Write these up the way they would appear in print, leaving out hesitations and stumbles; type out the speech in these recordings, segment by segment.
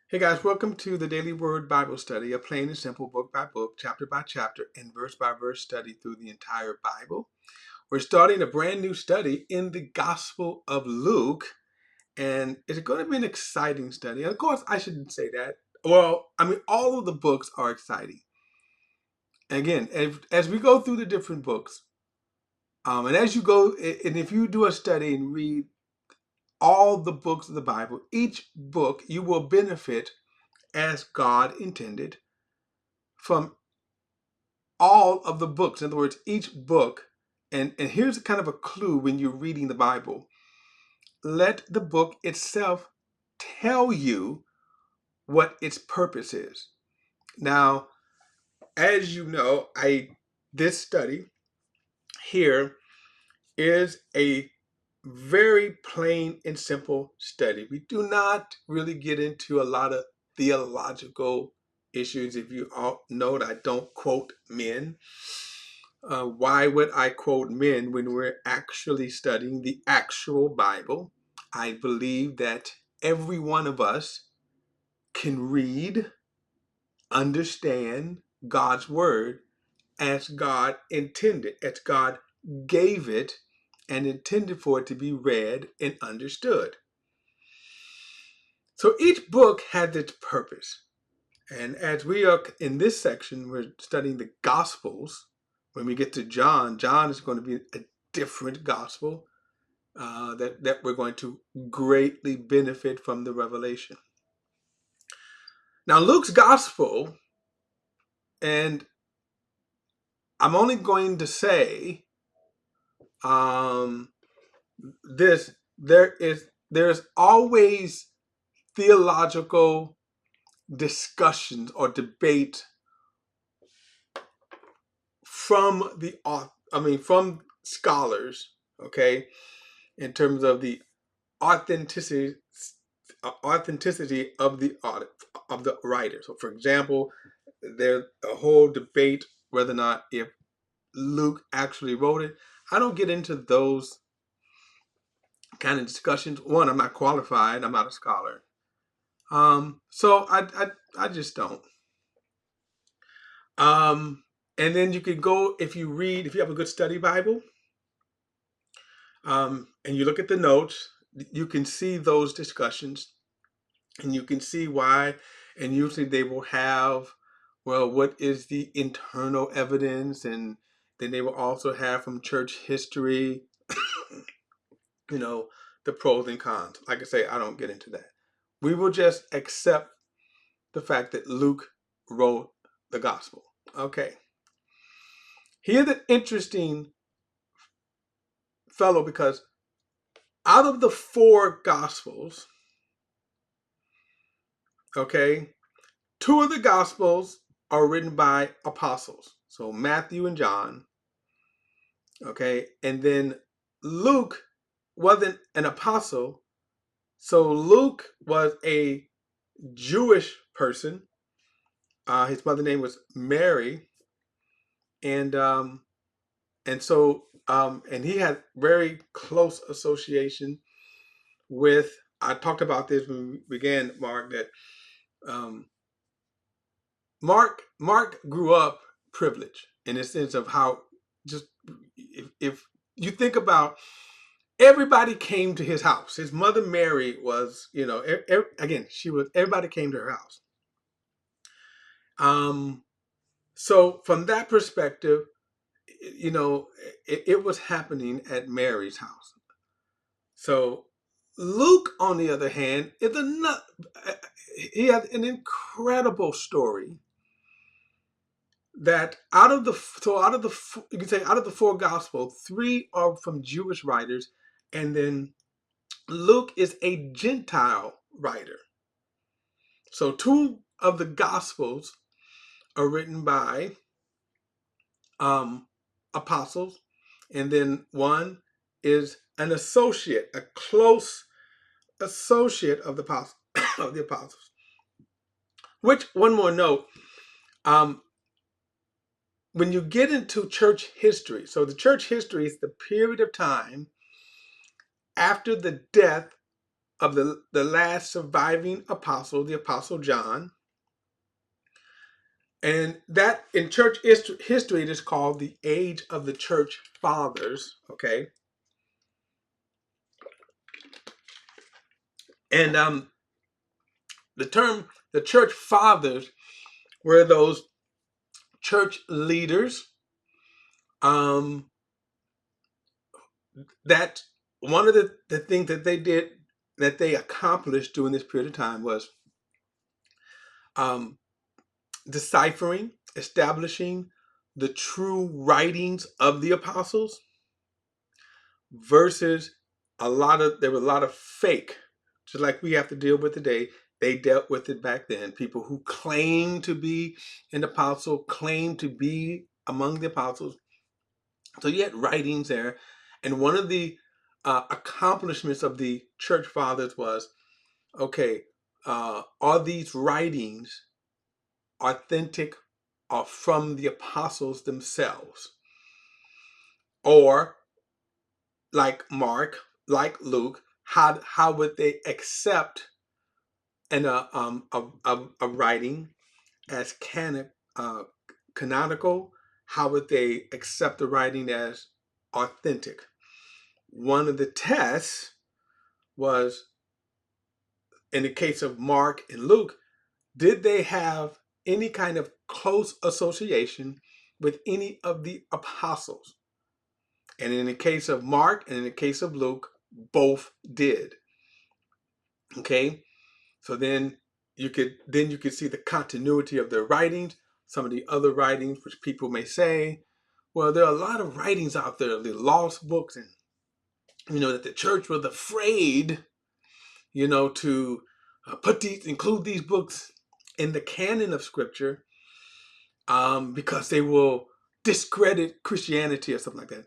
Hey guys, welcome to the Daily Word Bible Study, a plain and simple book by chapter, and verse by verse study through the entire Bible. We're starting a brand new study in the Gospel of Luke, and it's going to be an exciting study. And of course, I shouldn't say that. Well, I mean, all of the books are exciting. And again, as we go through the different books, and as you go, and if you do a study and read all the books of the Bible, each book you will benefit as God intended from all of the books. In other words, each book, and here's kind of a clue when you're reading the Bible. Let the book itself tell you what its purpose is. Now, as you know, this study here is a very plain and simple study. We do not really get into a lot of theological issues. If you all note, I don't quote men. Why would I quote men when we're actually studying the actual Bible? I believe that every one of us can read, understand God's word as God intended, as God gave it and intended for it to be read and understood. So each book has its purpose. And as we are in this section, we're studying the Gospels. When we get to John, John is going to be a different gospel that we're going to greatly benefit from the revelation. Now, Luke's gospel, and I'm only going to say this: there's always theological discussions or debate from scholars, okay, in terms of the authenticity of the writer. So, for example, there's a whole debate whether or not if Luke actually wrote it. I don't get into those kind of discussions. One, I'm not qualified. I'm not a scholar. So I just don't. And then you could go if you have a good study Bible, and you look at the notes, you can see those discussions, and you can see why. And usually they will have, well, what is the internal evidence, and then they will also have from church history, you know, the pros and cons. Like I say, I don't get into that. We will just accept the fact that Luke wrote the gospel. Okay. Here's an interesting fellow because out of the four gospels, okay, two of the gospels are written by apostles. So Matthew and John, okay, and then Luke wasn't an apostle. So Luke was a Jewish person. His mother's name was Mary, and and he had very close association with. I talked about this when we began, Mark. That um, Mark grew up privileged in the sense of how just if you think about everybody came to his house. His mother Mary was, again, she was everybody came to her house. Um, so from that perspective, it was happening at Mary's house. So Luke, on the other hand, he has an incredible story that you can say out of the four gospels, three are from Jewish writers, and then Luke is a Gentile writer. So two of the gospels are written by apostles, and then one is an associate, a close associate of the of the apostles. Which, one more note, um, when you get into church history, so the church history is the period of time after the death of the last surviving apostle, the Apostle John. And that in church history, it is called the age of the church fathers. Okay. And the term the church fathers were those church leaders that one of the things that they did, that they accomplished during this period of time, was deciphering, establishing the true writings of the apostles versus there were a lot of fake, just like we have to deal with today. They dealt with it back then. People who claim to be an apostle, claim to be among the apostles. So you had writings there. And one of the accomplishments of the church fathers was, okay, are these writings authentic or from the apostles themselves? Or like Mark, like Luke, how would they accept a writing as canonical? How would they accept the writing as authentic? One of the tests was, in the case of Mark and Luke, did they have any kind of close association with any of the apostles? And in the case of Mark and in the case of Luke, both did. Okay, so then you could see the continuity of their writings. Some of the other writings, which people may say, well, there are a lot of writings out there, the lost books, and that the church was afraid, to include these books in the canon of Scripture, because they will discredit Christianity or something like that.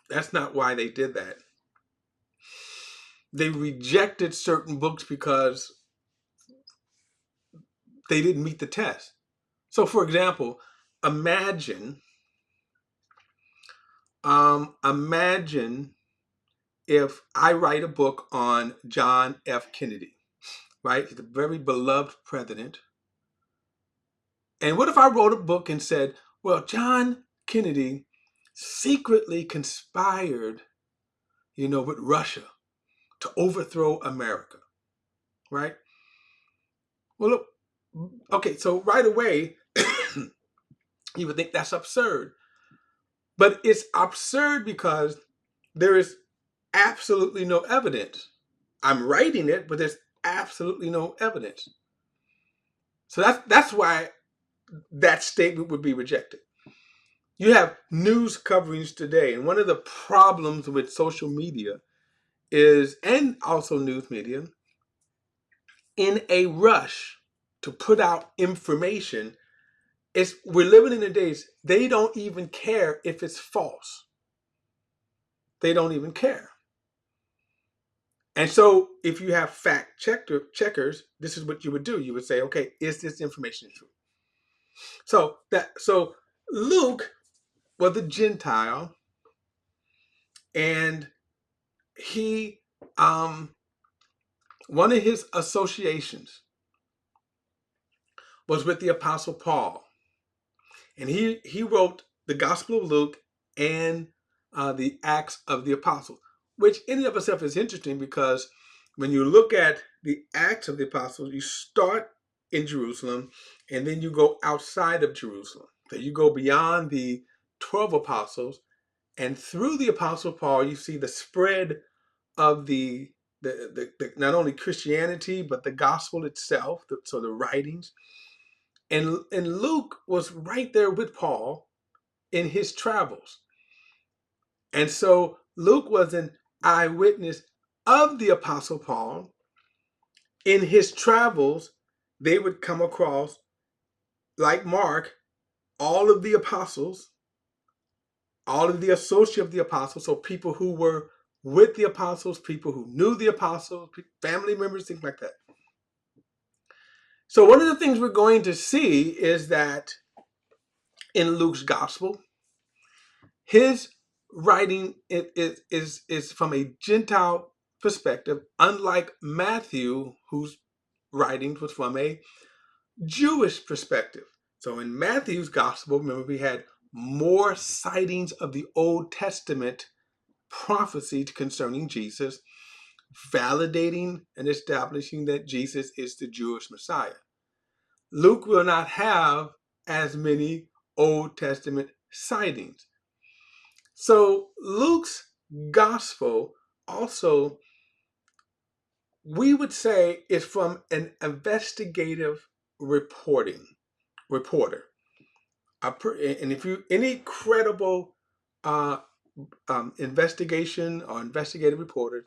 That's not why they did that. They rejected certain books because they didn't meet the test. So, for example, imagine if I write a book on John F. Kennedy, right? He's a very beloved president. And what if I wrote a book and said, well, John Kennedy secretly conspired, with Russia to overthrow America, right? Well, look, okay, so right away, you would think that's absurd. But it's absurd because there is absolutely no evidence. I'm writing it, but there's absolutely no evidence. So that's why that statement would be rejected. You have news coverings today, and one of the problems with social media is, and also news media, in a rush to put out information, we're living in the days they don't even care if it's false. They don't even care. And so if you have fact checkers, this is what you would do. You would say, okay, is this information true? So Luke was a Gentile, and he one of his associations was with the Apostle Paul. And he wrote the Gospel of Luke and the Acts of the Apostles, which in and of itself is interesting because when you look at the Acts of the Apostles, you start in Jerusalem and then you go outside of Jerusalem. So you go beyond the 12 apostles, and through the Apostle Paul, you see the spread of the not only Christianity, but the gospel itself, so the writings. And Luke was right there with Paul in his travels. And so Luke was an eyewitness of the Apostle Paul. In his travels, they would come across, like Mark, all of the apostles, all of the associates of the apostles, so people who were with the apostles, people who knew the apostles, family members, things like that. So one of the things we're going to see is that in Luke's gospel, his writing is from a Gentile perspective, unlike Matthew, whose writings was from a Jewish perspective. So in Matthew's gospel, remember, we had more sightings of the Old Testament prophecy concerning Jesus, validating and establishing that Jesus is the Jewish Messiah. Luke will not have as many Old Testament sightings. So Luke's gospel also, we would say, is from an investigative reporter. And if you any credible uh, investigation or investigative reporters,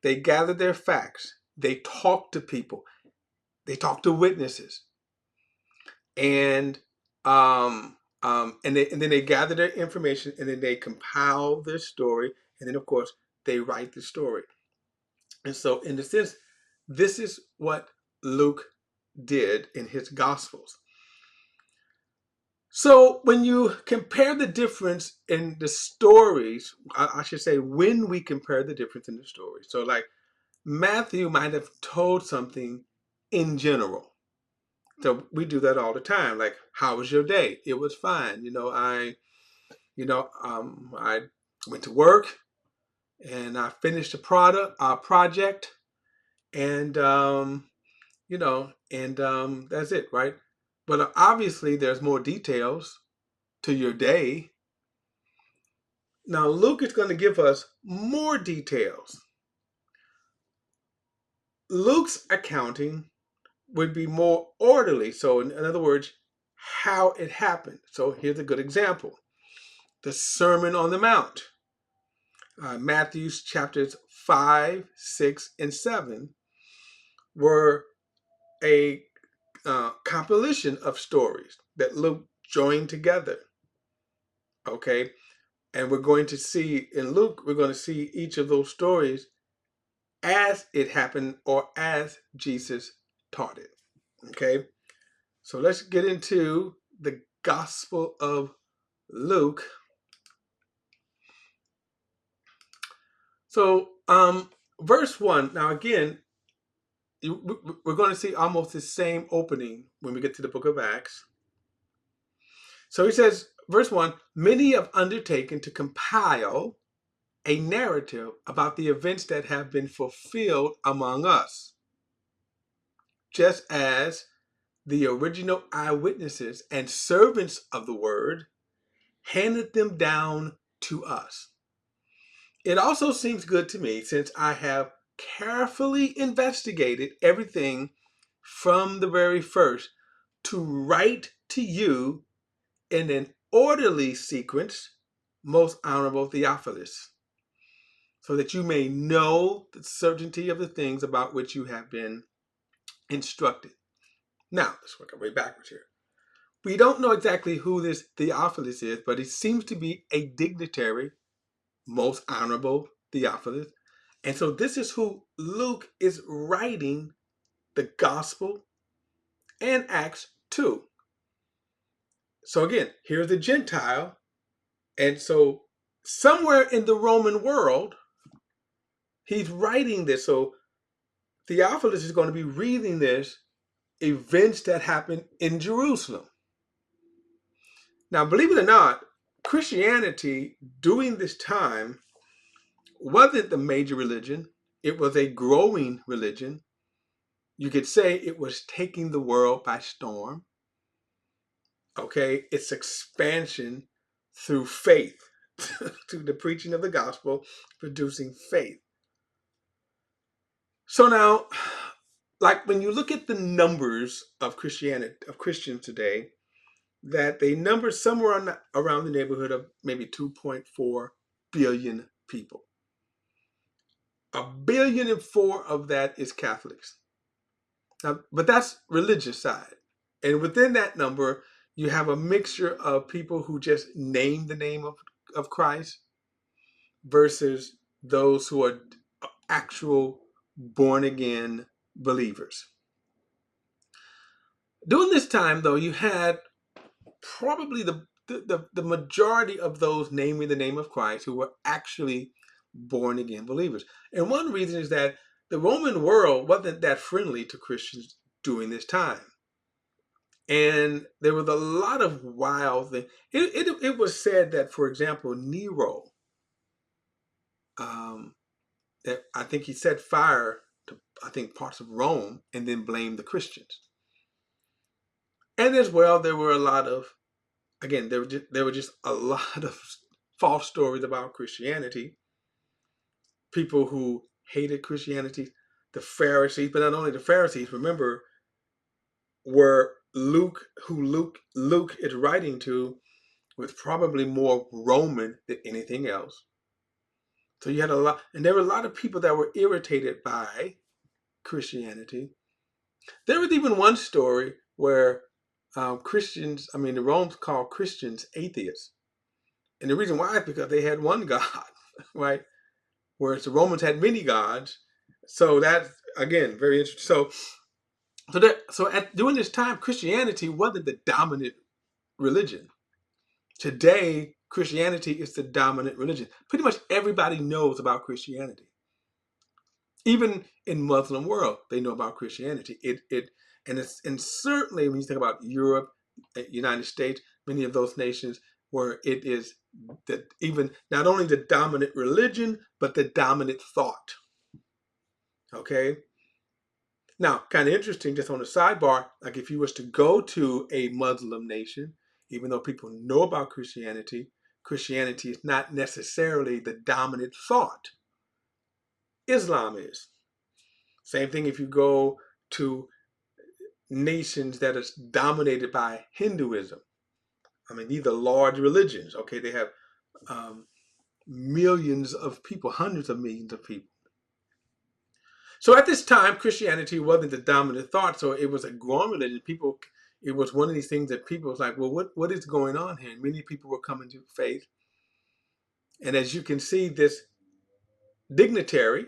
they gather their facts, they talk to people, they talk to witnesses, and and then they gather their information, and then they compile their story, and then of course they write the story. And so, in a sense, this is what Luke did in his Gospels. So when you compare the difference in the stories, I should say when we compare the difference in the stories. So like Matthew might have told something in general. So we do that all the time. Like, how was your day? It was fine. I went to work and I finished a project, and that's it, right? But obviously, there's more details to your day. Now, Luke is going to give us more details. Luke's accounting would be more orderly. So, in other words, how it happened. So, here's a good example: the Sermon on the Mount. Matthew's chapters 5, 6, and 7 were a compilation of stories that Luke joined together. Okay, and we're going to see in Luke, we're going to see each of those stories as it happened or as Jesus taught it. Okay, so let's get into the Gospel of Luke. So, verse 1. Now, again, we're going to see almost the same opening when we get to the book of Acts. So he says, verse 1, many have undertaken to compile a narrative about the events that have been fulfilled among us, just as the original eyewitnesses and servants of the word handed them down to us. It also seems good to me, since I have carefully investigated everything from the very first, to write to you in an orderly sequence, most honorable Theophilus, so that you may know the certainty of the things about which you have been instructed. Now, let's work our way backwards here. We don't know exactly who this Theophilus is, but he seems to be a dignitary, most honorable Theophilus. And so this is who Luke is writing the Gospel and Acts to. So again, here's the Gentile. And so somewhere in the Roman world, he's writing this. So Theophilus is going to be reading this, events that happened in Jerusalem. Now, believe it or not, Christianity during this time wasn't the major religion. It was a growing religion. You could say it was taking the world by storm. Okay, its expansion through faith, through the preaching of the gospel, producing faith. So now, like when you look at the numbers of Christians today, that they number somewhere around the neighborhood of maybe 2.4 billion people. 1.4 billion of that is Catholics. Now, but that's religious side. And within that number, you have a mixture of people who just name the name of Christ versus those who are actual born again believers. During this time, though, you had probably the majority of those naming the name of Christ who were actually born again believers. And one reason is that the Roman world wasn't that friendly to Christians during this time. And there was a lot of wild things. It was said that, for example, Nero, that I think he set fire to, I think, parts of Rome and then blamed the Christians. And as well, there were a lot of, again, there were just a lot of false stories about Christianity. People who hated Christianity, the Pharisees, but not only the Pharisees, remember, were Luke is writing to, was probably more Roman than anything else. So you had a lot, and there were a lot of people that were irritated by Christianity. There was even one story where Christians, the Romans called Christians atheists. And the reason why is because they had one God, right? Whereas the Romans had many gods. So that's, again, very interesting. During this time, Christianity wasn't the dominant religion. Today, Christianity is the dominant religion. Pretty much everybody knows about Christianity. Even in Muslim world, they know about Christianity. And certainly when you think about Europe, United States, many of those nations where it is that even not only the dominant religion, but the dominant thought. Okay. Now, kind of interesting, just on the sidebar, like if you was to go to a Muslim nation, even though people know about Christianity, Christianity is not necessarily the dominant thought. Islam is. Same thing if you go to nations that are dominated by Hinduism. These are large religions. Okay, they have millions of people, hundreds of millions of people. So at this time, Christianity wasn't the dominant thought. So it was a growing religion. It was one of these things that people was like, well, what is going on here? And many people were coming to faith. And as you can see, this dignitary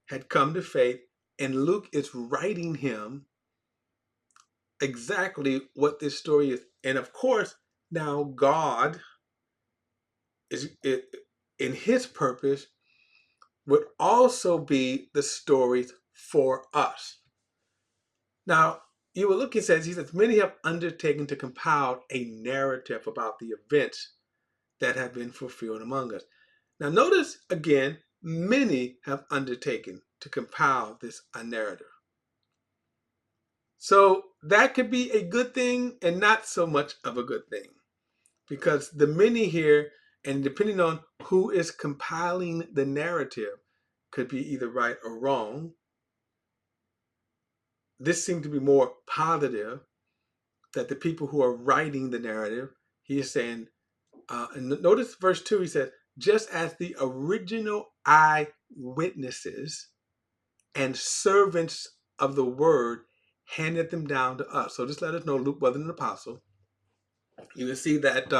had come to faith, and Luke is writing him exactly what this story is. And of course, now God is in his purpose would also be the stories for us. Now, you will look, he says, many have undertaken to compile a narrative about the events that have been fulfilled among us. Now, notice again, many have undertaken to compile this a narrative. So that could be a good thing and not so much of a good thing, because the many here, and depending on who is compiling the narrative, could be either right or wrong. This seemed to be more positive, that the people who are writing the narrative, he is saying, and notice verse 2, he says, just as the original eyewitnesses and servants of the word handed them down to us. So just let us know Luke wasn't an apostle. You can see that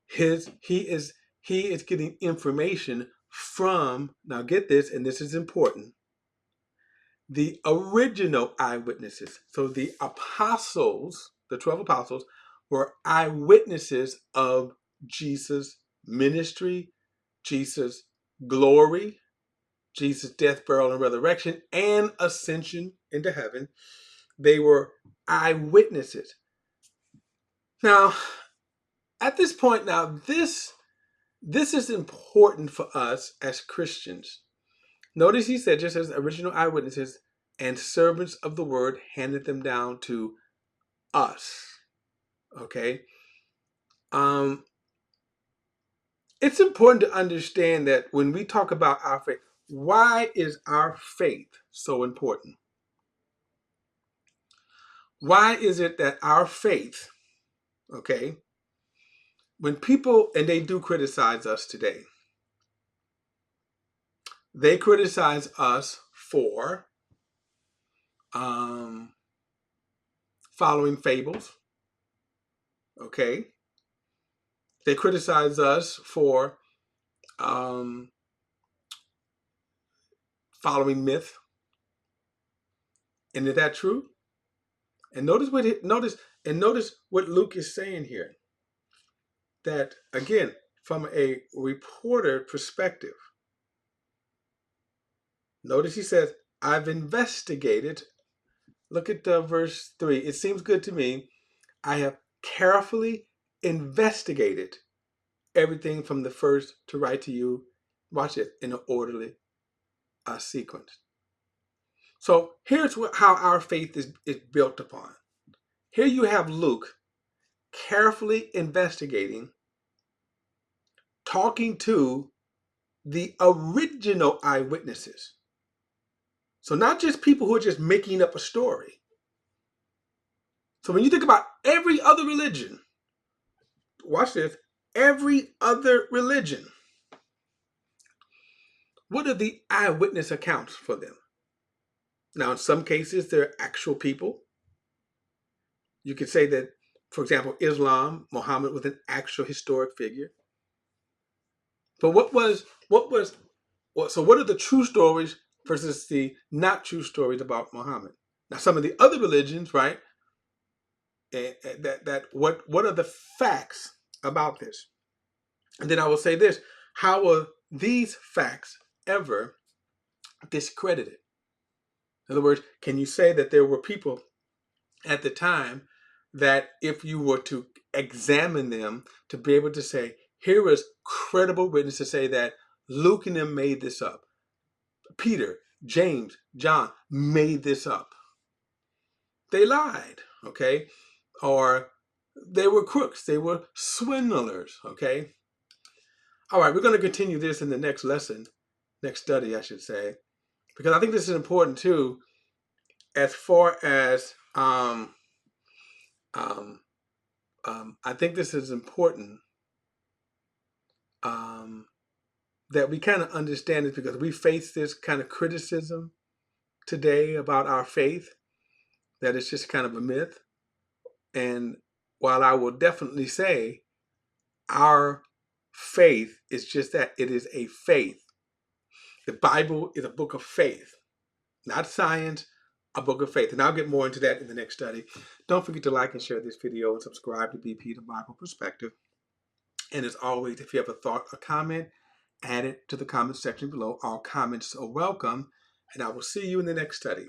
he is getting information from, now get this, and this is important, the original eyewitnesses. So the apostles, the 12 apostles, were eyewitnesses of Jesus' ministry, Jesus' glory, Jesus' death, burial, and resurrection, and ascension into heaven. They were eyewitnesses. Now, at this point, this is important for us as Christians. Notice he said, just as original eyewitnesses and servants of the word handed them down to us. Okay? It's important to understand that when we talk about our faith, why is our faith so important? Why is it that our faith, okay, when people, and they do criticize us today, they criticize us for following fables, okay? They criticize us for following myth. And is that true? And notice what Luke is saying here. that, again, from a reporter perspective, notice he says, I've investigated. Look at verse 3. It seems good to me. I have carefully investigated everything from the first to write to you. Watch it in an orderly sequence. So here's how our faith is built upon. Here you have Luke carefully investigating, talking to the original eyewitnesses. So not just people who are just making up a story. So when you think about every other religion, watch this, every other religion, what are the eyewitness accounts for them? Now, in some cases, they're actual people. You could say that, for example, Islam, Muhammad was an actual historic figure. But what are the true stories versus the not true stories about Muhammad? Now, some of the other religions, right? What are the facts about this? And then I will say this: how are these facts ever discredited? In other words, can you say that there were people at the time that, if you were to examine them, to be able to say, here is credible witness to say that Luke and them made this up, Peter, James, John made this up, they lied, okay? Or they were crooks, they were swindlers, okay? All right, we're going to continue this in the next lesson, next study, I should say, because I think this is important too, as far as I think this is important that we kind of understand it, because we face this kind of criticism today about our faith, that it's just kind of a myth. And while I will definitely say our faith is just that, it is a faith. The Bible is a book of faith, not science, a book of faith. And I'll get more into that in the next study. Don't forget to like and share this video and subscribe to BP, the Bible Perspective. And as always, if you have a thought or comment, add it to the comment section below. All comments are welcome. And I will see you in the next study.